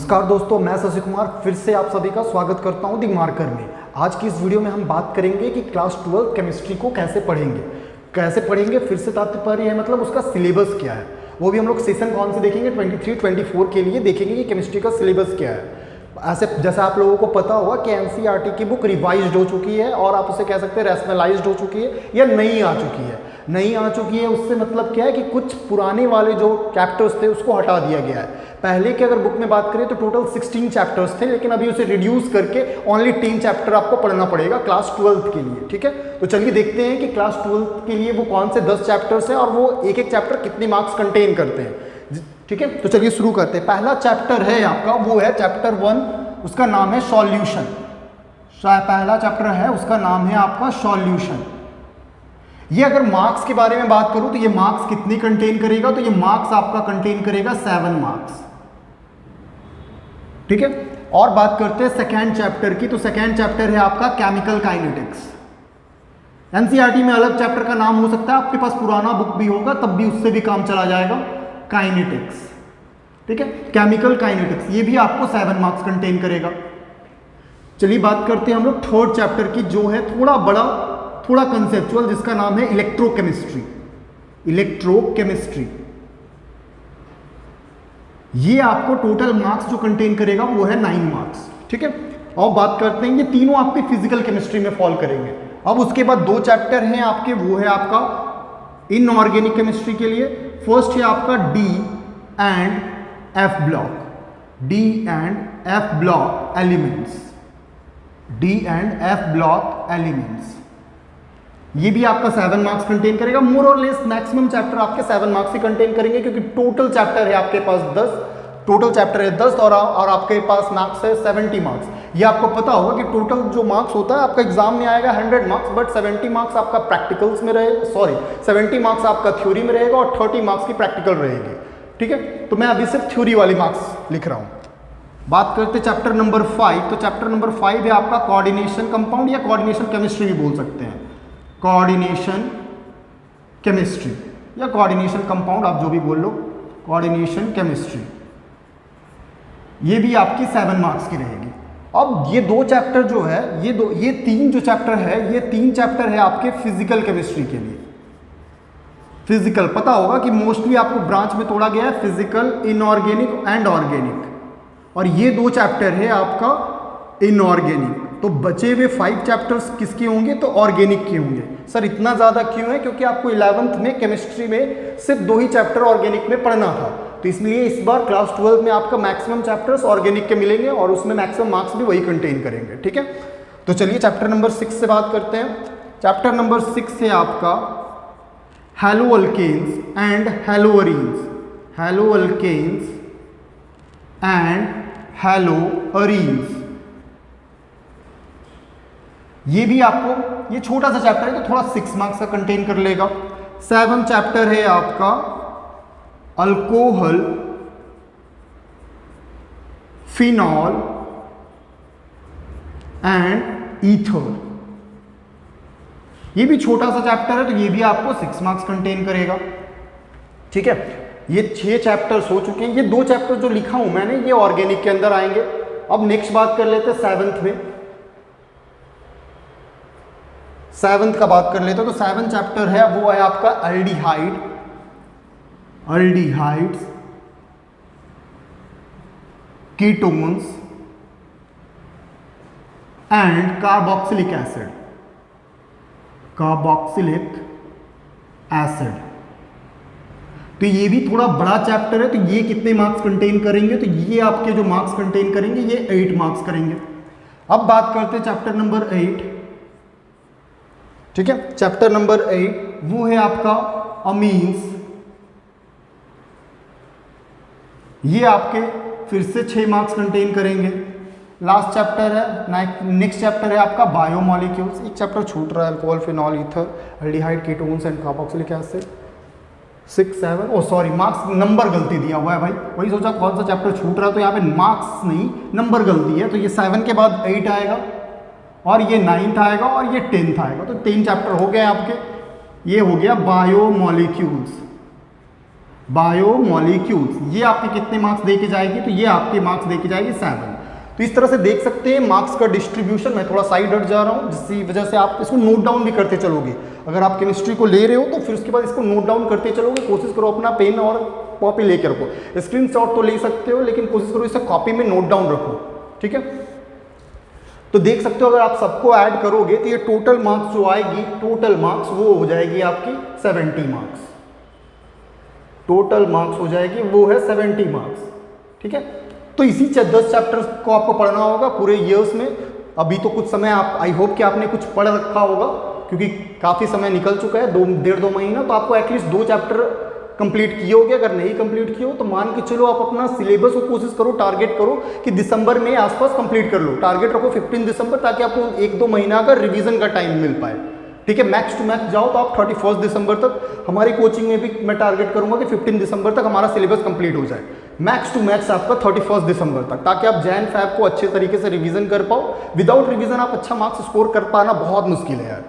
नमस्कार दोस्तों, मैं शशि कुमार फिर से आप सभी का स्वागत करता हूं दी मार्कर में। आज की इस वीडियो में हम बात करेंगे कि क्लास 12 केमिस्ट्री को कैसे पढ़ेंगे। फिर से तात्पर्य है मतलब उसका सिलेबस क्या है, वो भी हम लोग सेशन कौन से देखेंगे 23-24 के लिए देखेंगे कि केमिस्ट्री का सिलेबस क्या है। ऐसे जैसा आप लोगों को पता होगा कि एनसीईआरटी की बुक रिवाइज्ड हो चुकी है और आप उसे कह सकते हैं रैशनलाइज्ड हो चुकी है या नई आ चुकी है। उससे मतलब क्या है कि कुछ पुराने वाले जो चैप्टर्स थे उसको हटा दिया गया है। पहले की अगर बुक में बात करें तो टोटल 16 चैप्टर्स थे, लेकिन अभी उसे रिड्यूस करके ओनली 3 चैप्टर आपको पढ़ना पड़ेगा क्लास 12 के लिए। ठीक है, तो चलिए देखते हैं कि क्लास 12 के लिए वो कौन से 10 चैप्टर्स हैं और वो एक एक चैप्टर कितने मार्क्स कंटेन करते हैं। ठीक है, तो चलिए शुरू करते हैं। पहला चैप्टर है आपका, वो है चैप्टर 1, उसका नाम है सॉल्यूशन। पहला चैप्टर है उसका नाम है आपका सॉल्यूशन। ये अगर मार्क्स के बारे में बात करूं तो ये मार्क्स कितने कंटेन करेगा, तो ये मार्क्स आपका कंटेन करेगा 7 मार्क्स। ठीक है, और बात करते हैं सेकेंड चैप्टर की, तो सेकेंड चैप्टर है आपका केमिकल काइनेटिक्स। एनसीईआरटी में अलग चैप्टर का नाम हो सकता है, आपके पास पुराना बुक भी होगा तब भी उससे भी काम चला जाएगा, काइनेटिक्स। ठीक है, केमिकल काइनेटिक्स, ये भी आपको 7 मार्क्स कंटेन करेगा। चलिए बात करते हैं हम लोग थर्ड चैप्टर की, जो है थोड़ा बड़ा, थोड़ा कंसेप्चुअल, जिसका नाम है इलेक्ट्रोकेमिस्ट्री। ये आपको टोटल मार्क्स जो कंटेन करेगा वो है 9 मार्क्स। ठीक है, और बात करते हैं ये तीनों आपके फिजिकल केमिस्ट्री में फॉल करेंगे। अब उसके बाद 2 चैप्टर हैं आपके, वो है आपका इनऑर्गेनिक केमिस्ट्री के लिए। फर्स्ट है आपका D and F block elements. ये भी आपका 7 मार्क्स कंटेन करेगा। मोर और लेस मैक्सिमम चैप्टर आपके 7 मार्क्स ही कंटेन करेंगे, क्योंकि टोटल चैप्टर है आपके पास 10 और आपके पास मार्क्स है 70 मार्क्स। ये आपको पता होगा कि टोटल जो मार्क्स होता है आपका एग्जाम में आएगा 100 मार्क्स, बट 70 मार्क्स आपका प्रैक्टिकल्स में रहेगा, 70 मार्क्स आपका थ्योरी में रहेगा और 30 मार्क्स की प्रैक्टिकल रहेगी। ठीक है, तो मैं अभी सिर्फ थ्योरी वाली मार्क्स लिख रहा हूँ। बात करते चैप्टर नंबर 5, तो चैप्टर नंबर 5 है आपका कोऑर्डिनेशन कंपाउंड या कोऑर्डिनेशन केमिस्ट्री भी बोल सकते हैं। कोऑर्डिनेशन केमिस्ट्री या कोऑर्डिनेशन कंपाउंड, आप जो भी बोल लो, कोऑर्डिनेशन केमिस्ट्री। ये भी आपकी 7 मार्क्स की रहेगी। अब ये 2 चैप्टर जो है, ये 3 जो चैप्टर है, ये 3 चैप्टर है आपके फिजिकल केमिस्ट्री के लिए। फिजिकल पता होगा कि मोस्टली आपको ब्रांच में तोड़ा गया है, फिजिकल, इनऑर्गेनिक एंड ऑर्गेनिक, और ये 2 चैप्टर है आपका इनऑर्गेनिक। तो बचे हुए 5 चैप्टर्स किसके होंगे, तो ऑर्गेनिक के होंगे। सर इतना ज़्यादा क्यों है, क्योंकि आपको 11th में केमिस्ट्री में सिर्फ 2 ही चैप्टर ऑर्गेनिक में पढ़ना था, तो इसलिए इस बार क्लास 12 में आपका मैक्सिमम चैप्टर्स ऑर्गेनिक के मिलेंगे और उसमें मैक्सिमम मार्क्स भी वही कंटेन करेंगे। ठीक है, तो चलिए चैप्टर नंबर 6 से बात करते हैं। चैप्टर नंबर 6 है आपका हैलोअल्केन्स एंड हैलोअरीन्स। ये भी आपको, ये छोटा सा चैप्टर है तो थोड़ा 6 मार्क्स का कंटेन कर लेगा। 7 चैप्टर है आपका अल्कोहल, फिनॉल एंड ईथर। ये भी छोटा सा चैप्टर है तो ये भी आपको 6 मार्क्स कंटेन करेगा। ठीक है, ये 6 चैप्टर्स हो चुके हैं। ये 2 चैप्टर जो लिखा हूं मैंने ये ऑर्गेनिक के अंदर आएंगे। अब नेक्स्ट बात कर लेते हैं 7th में। 7th का बात कर लेते हैं, तो 7 चैप्टर है वो है आपका aldehydes, ketones and carboxylic acid. तो ये भी थोड़ा बड़ा चैप्टर है, तो ये कितने मार्क्स कंटेन करेंगे, तो ये आपके जो मार्क्स कंटेन करेंगे ये 8 मार्क्स करेंगे। अब बात करते हैं चैप्टर नंबर 8। ठीक है, चैप्टर नंबर 8 वो है आपका अमीन्स। ये आपके फिर से 6 मार्क्स कंटेन करेंगे। लास्ट चैप्टर है, नेक्स्ट चैप्टर है आपका बायोमॉलिक्यूल्स। एक चैप्टर छूट रहा है, alcohol, phenol, ether, aldehyde, ketones and carboxylic acid. 6, 7, oh sorry, marks number गलती दिया हुआ है भाई, वही सोचा कौन सा चैप्टर छूट रहा है, तो यहाँ पे मार्क्स नहीं नंबर गलती है। तो ये 7 के बाद 8 आएगा और ये 9th आएगा और ये 10th आएगा, तो 3 चैप्टर हो गए आपके। ये हो गया बायोमॉलिक्यूल्स। बायोमोलिक्यूल्स, ये आपके कितने मार्क्स दे के जाएगी, तो ये आपके मार्क्स दे के जाएगी 7। तो इस तरह से देख सकते हैं मार्क्स का डिस्ट्रीब्यूशन। मैं थोड़ा साइड हट जा रहा हूँ जिसकी वजह से आप इसको नोट डाउन भी करते चलोगे। अगर आप केमिस्ट्री को ले रहे हो तो फिर उसके बाद इसको नोट डाउन करते चलोगे। कोशिश करो अपना पेन और कॉपी लेकर रखो। स्क्रीनशॉट तो ले सकते हो लेकिन कोशिश करो इसे कॉपी में नोट डाउन रखो, ठीक है। तो देख सकते हो अगर आप सबको ऐड करोगे तो ये टोटल मार्क्स जो आएगी, टोटल मार्क्स वो हो जाएगी आपकी 70 मार्क्स। टोटल मार्क्स हो जाएगी वो है 70 मार्क्स, ठीक है। तो इसी 10 चैप्टर्स को आपको पढ़ना होगा पूरे ईयर्स में। अभी तो कुछ समय आप, आई होप कि आपने कुछ पढ़ रखा होगा क्योंकि काफ़ी समय निकल चुका है, 1.5-2 महीना। तो आपको एटलीस्ट 2 चैप्टर कंप्लीट किए होगे। अगर नहीं कंप्लीट किए हो तो मान के चलो आप अपना सिलेबस को कोशिश करो, टारगेट करो कि दिसंबर में आसपास कंप्लीट कर लो। टारगेट रखो 15 दिसंबर, ताकि आपको 1-2 महीना का रिवीजन का टाइम मिल पाए, ठीक है। मैक्स टू मैक्स जाओ तो आप 31 दिसंबर तक, हमारी कोचिंग में भी मैं टारगेट करूंगा कि 15 दिसंबर तक हमारा सिलेबस कंप्लीट हो जाए। मैक्स टू मैक्स आपका 31 दिसंबर तक, ताकि आप जैन फैब को अच्छे तरीके से रिवीजन कर पाओ। विदाउट रिवीजन आप अच्छा मार्क्स स्कोर कर पाना बहुत मुश्किल है यार,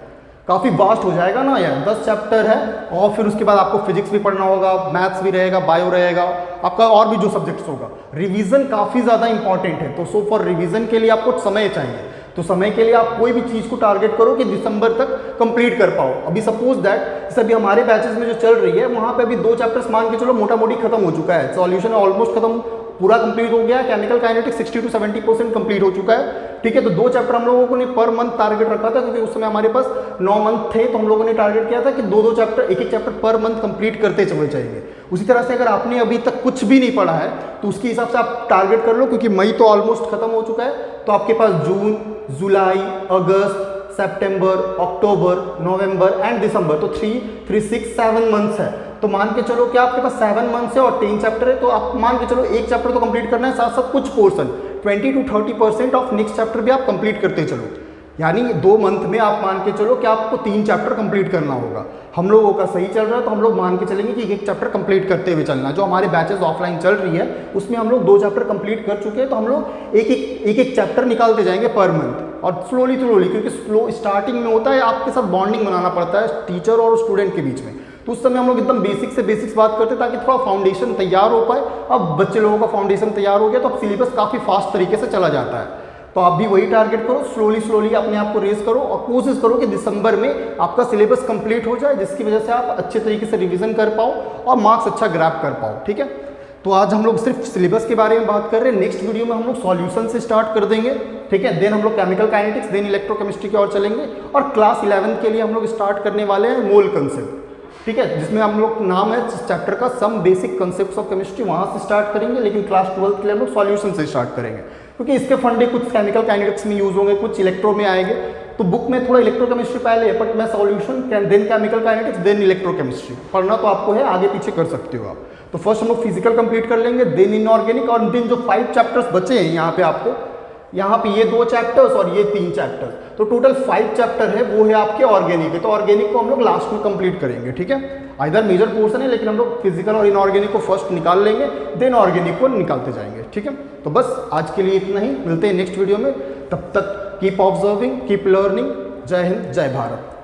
काफ़ी वास्ट हो जाएगा ना यार। 10 चैप्टर है और फिर उसके बाद आपको फिजिक्स भी पढ़ना होगा, मैथ्स भी रहेगा, बायो रहेगा, आपका और भी जो सब्जेक्ट्स होगा। रिवीजन काफ़ी ज़्यादा इंपॉर्टेंट है। तो सो फॉर रिवीजन के लिए आपको समय चाहिए। तो समय के लिए आप कोई भी चीज़ को टारगेट करो कि दिसंबर तक कंप्लीट कर पाओ। अभी सपोज दैट जैसे अभी हमारे बैचेस में जो चल रही है वहाँ पे अभी 2 चैप्टर्स मान के चलो मोटा मोटी खत्म हो चुका है। सॉल्यूशन ऑलमोस्ट खत्म, पूरा कंप्लीट हो गया। केमिकल काइनेटिक्स 60 to 70% कंप्लीट हो चुका है, ठीक है। तो 2 चैप्टर हम लोगों ने पर मंथ टारगेट रखा था क्योंकि उस समय हमारे पास 9 मंथ थे। तो हम लोगों ने टारगेट किया था कि 2-2 चैप्टर, एक चैप्टर पर मंथ कंप्लीट करते चले जाएंगे। उसी तरह से अगर आपने अभी तक कुछ भी नहीं पढ़ा है तो उसके हिसाब से आप टारगेट कर लो, क्योंकि मई तो ऑलमोस्ट खत्म हो चुका है। तो आपके पास जून, जुलाई, अगस्त, सितंबर, अक्टूबर, नवंबर एंड दिसंबर, तो 7 मंथ्स है। तो मान के चलो कि आपके पास 7 मंथ्स है और 3 चैप्टर है। तो आप मान के चलो एक चैप्टर तो कंप्लीट करना है, साथ साथ कुछ portion 20 to 30% of next chapter भी आप कंप्लीट करते चलो। यानी 2 मंथ में आप मान के चलो कि आपको 3 चैप्टर कंप्लीट करना होगा। हम लोगों का सही चल रहा है तो हम लोग मान के चलेंगे कि एक चैप्टर कंप्लीट करते हुए चलना। जो हमारे बैचेस ऑफलाइन चल रही है उसमें हम लोग 2 चैप्टर कंप्लीट कर चुके हैं। तो हम लोग एक चैप्टर निकालते जाएंगे पर मंथ, और स्लोली, क्योंकि स्लो स्टार्टिंग में होता है, आपके साथ बॉन्डिंग बनाना पड़ता है टीचर और स्टूडेंट के बीच में। तो उस समय हम लोग एकदम बेसिक से बेसिक्स बात करते हैं ताकि थोड़ा फाउंडेशन तैयार हो पाए। अब बच्चे लोगों का फाउंडेशन तैयार हो गया तो अब सिलेबस काफ़ी फास्ट तरीके से चला जाता है। तो आप भी वही टारगेट करो, स्लोली अपने आप को रेस करो और कोशिश करो कि दिसंबर में आपका सिलेबस कंप्लीट हो जाए, जिसकी वजह से आप अच्छे तरीके से रिवीजन कर पाओ और मार्क्स अच्छा ग्रैब कर पाओ, ठीक है। तो आज हम लोग सिर्फ सिलेबस के बारे में बात कर रहे हैं। नेक्स्ट वीडियो में हम लोग सॉल्यूशन से स्टार्ट कर देंगे, ठीक है। देन हम लोग केमिकल काइनेटिक्स, देन इलेक्ट्रोकेमिस्ट्री की ओर चलेंगे और क्लास 11 के लिए हम लोग स्टार्ट करने वाले हैं मोल कंसेप्ट, ठीक है, जिसमें हम लोग नाम है चैप्टर का some basic concepts of chemistry, वहाँ से स्टार्ट करेंगे। लेकिन क्लास 12 के लिए हम लोग सॉल्यूशन से स्टार्ट करेंगे क्योंकि इसके फंडे कुछ केमिकल काइनेटिक्स में यूज होंगे, कुछ इलेक्ट्रो में आएंगे। तो बुक में थोड़ा इलेक्ट्रोकेमिस्ट्री पहले है, बट मैं solution then chemical kinetics then electrochemistry पढ़ना तो आपको है, आगे पीछे कर सकते हो आप। तो फर्स्ट हम लोग फिजिकल कंप्लीट कर लेंगे, देन इनऑर्गेनिक, और देन जो 5 चैप्टर्स बचे हैं यहाँ पे आपको, यहाँ पे ये 2 चैप्टर्स और ये 3 चैप्टर्स, तो टोटल 5 चैप्टर है, वो है आपके ऑर्गेनिक है। तो ऑर्गेनिक को हम लोग लास्ट में कंप्लीट करेंगे, ठीक है। आइदर मेजर पोर्शन है लेकिन हम लोग फिजिकल और इनऑर्गेनिक को फर्स्ट निकाल लेंगे, देन ऑर्गेनिक को निकालते जाएंगे, ठीक है। तो बस आज के लिए इतना ही, मिलते हैं नेक्स्ट वीडियो में। तब तक कीप ऑब्जर्विंग, कीप लर्निंग। जय हिंद, जय भारत।